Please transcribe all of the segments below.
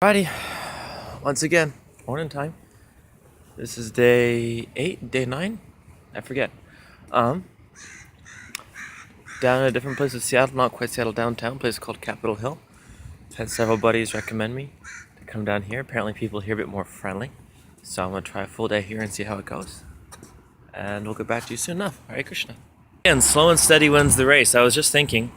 Alrighty, once again, morning time. This is day 8, day 9? I forget. Um, Down in a different place of Seattle, not quite Seattle downtown, place called Capitol Hill. Had several buddies recommend me to come down here. Apparently people here are a bit more friendly. So I'm gonna try a full day here and see how it goes. And we'll get back to you soon enough. Hare Krishna. And slow and steady wins the race. I was just thinking,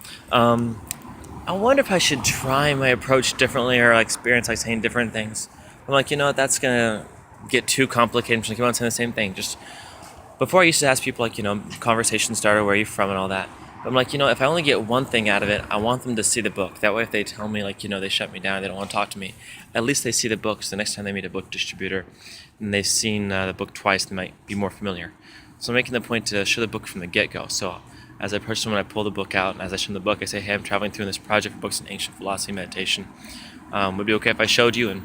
I wonder if I should try my approach differently or experience saying different things. I'm like, that's gonna get too complicated. I'm just keep on saying the same thing. Just before I used to ask people conversation starter, where are you from and all that. But I'm like, if I only get one thing out of it, I want them to see the book. That way if they tell me they shut me down, they don't want to talk to me, at least they see the book. So the next time they meet a book distributor and they've seen the book twice, they might be more familiar. So I'm making the point to show the book from the get-go. So as I approach someone, I pull the book out, and as I show them the book, I say, hey, I'm traveling through this project for books in ancient philosophy and meditation. Would it be okay if I showed you? And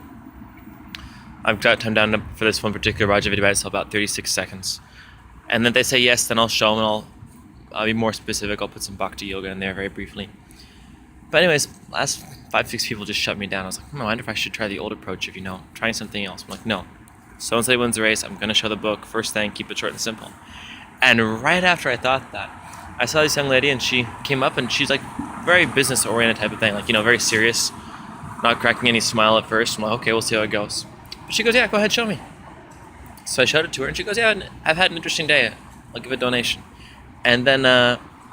I've got time down for this one particular Raja video, it's about 36 seconds. And then they say yes, then I'll show them, and I'll be more specific. I'll put some bhakti yoga in there very briefly. But anyways, last 5-6 people just shut me down. I was like, I wonder if I should try the old approach of, trying something else. I'm like, no. So-and-so wins the race. I'm going to show the book. First thing, keep it short and simple. And right after I thought that, I saw this young lady, and she came up, and she's very business-oriented type of thing, very serious, not cracking any smile at first. I'm like, okay, we'll see how it goes. But she goes, yeah, go ahead, show me. So I showed it to her, and she goes, yeah, I've had an interesting day. I'll give a donation. And then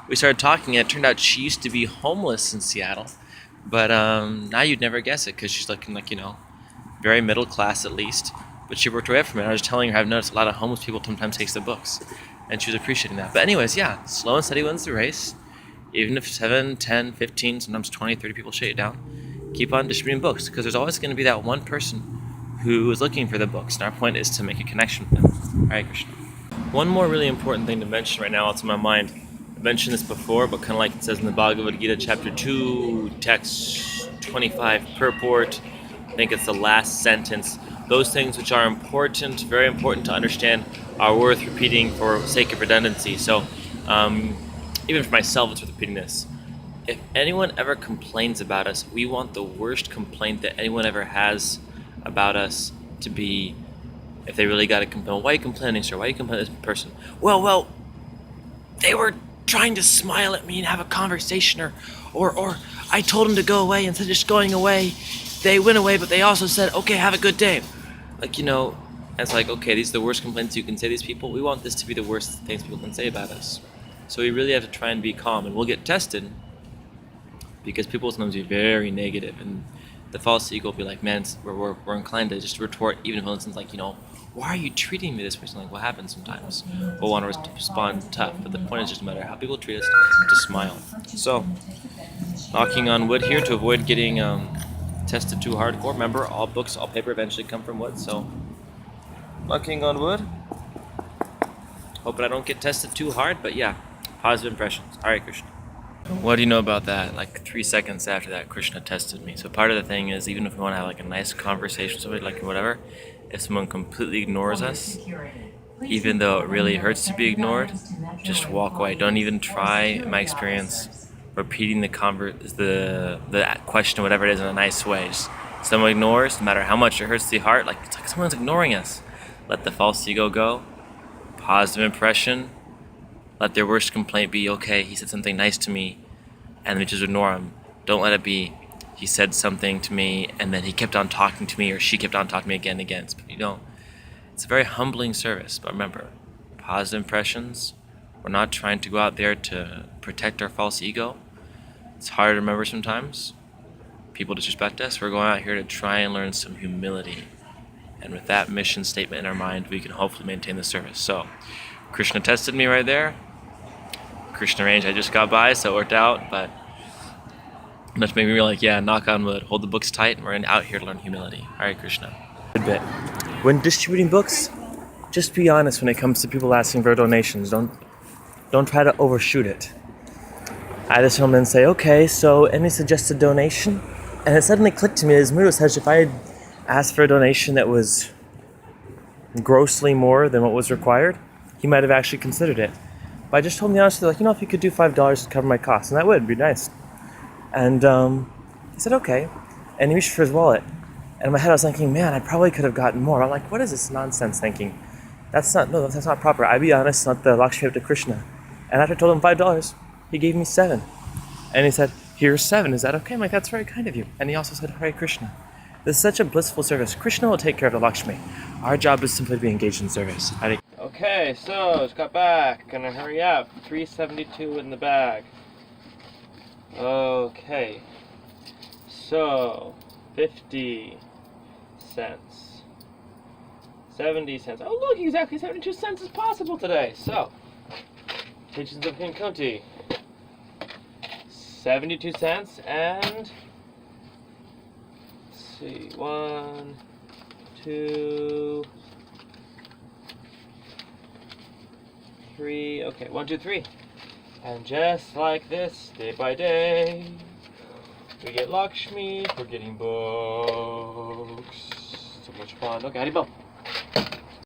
we started talking, and it turned out she used to be homeless in Seattle, but now you'd never guess it, because she's looking very middle class at least, but she worked her way up from it. I was telling her I've noticed a lot of homeless people sometimes takes the books. And she was appreciating that. But anyways, yeah, slow and steady wins the race. Even if 7, 10, 15, sometimes 20, 30 people shut you down, keep on distributing books, because there's always going to be that one person who is looking for the books. And our point is to make a connection with them. Hare Krishna. One more really important thing to mention right now, it's on my mind. I mentioned this before, but kind of like it says in the Bhagavad Gita, chapter 2, text 25, purport. I think it's the last sentence. Those things which are important, very important to understand, are worth repeating for sake of redundancy. So, even for myself, it's worth repeating this. If anyone ever complains about us, we want the worst complaint that anyone ever has about us to be, if they really got to complain, why are you complaining, sir? Why are you complaining to this person? Well, they were trying to smile at me and have a conversation, or I told them to go away, instead of just going away, they went away, but they also said, okay, have a good day. It's okay, these are the worst complaints you can say to these people. We want this to be the worst things people can say about us. So we really have to try and be calm, and we'll get tested because people will sometimes be very negative, and the false ego will be like, man, we're inclined to just retort, even if it's why are you treating me this way? What happens sometimes. We'll want to respond tough, but the point is just no matter how people treat us, to smile. So, knocking on wood here to avoid getting tested too hardcore. Remember, all books, all paper eventually come from wood, so knocking on wood. Hoping I don't get tested too hard, but yeah, positive impressions. Hare Krishna. What do you know about that? 3 seconds after that, Krishna tested me. So part of the thing is, even if we want to have a nice conversation with somebody, whatever, if someone completely ignores us, even though it really hurts to be ignored, just walk away. Don't even try, in my experience, repeating the question or whatever it is in a nice way. Just, someone ignores, no matter how much it hurts the heart, it's like someone's ignoring us. Let the false ego go. Positive impression. Let their worst complaint be, okay, he said something nice to me, and then just ignore him. Don't let it be, he said something to me, and then he kept on talking to me, or she kept on talking to me again and again. It's a very humbling service, but remember, positive impressions. We're not trying to go out there to protect our false ego. It's hard to remember sometimes. People disrespect us. We're going out here to try and learn some humility. And with that mission statement in our mind, we can hopefully maintain the service. So, Krishna tested me right there. Krishna range, I just got by, so it worked out. But that's made me realize, knock on wood, hold the books tight, and we're out here to learn humility. Hare Krishna. Good bit. When distributing books, just be honest when it comes to people asking for donations. Don't try to overshoot it. I had this woman say, okay, so any suggested donation? And it suddenly clicked to me as Muru says, if I had asked for a donation that was grossly more than what was required, he might have actually considered it. But I just told him honestly, if you could do $5 to cover my costs, and that would be nice. And he said, okay. And he reached for his wallet. And in my head I was thinking, man, I probably could have gotten more. I'm like, what is this nonsense thinking? That's not proper. I be honest, not the Lakshmi up to Krishna. And after I told him $5, he gave me 7. And he said, here's 7, is that okay? I'm like, that's very kind of you. And he also said, Hare Krishna. This is such a blissful service. Krishna will take care of the Lakshmi. Our job is simply to be engaged in service. Okay, so just got back. Gonna hurry up. $3.72 in the bag. Okay. So, 50 cents. 70 cents. Oh, look, exactly 72 cents is possible today. So, Teachings of King Kunti. 72 cents and, let's see, 1, 2, 3, okay, 1, 2, 3. And just like this, day by day, we get Lakshmi for getting books. So much fun. Okay, Haribol.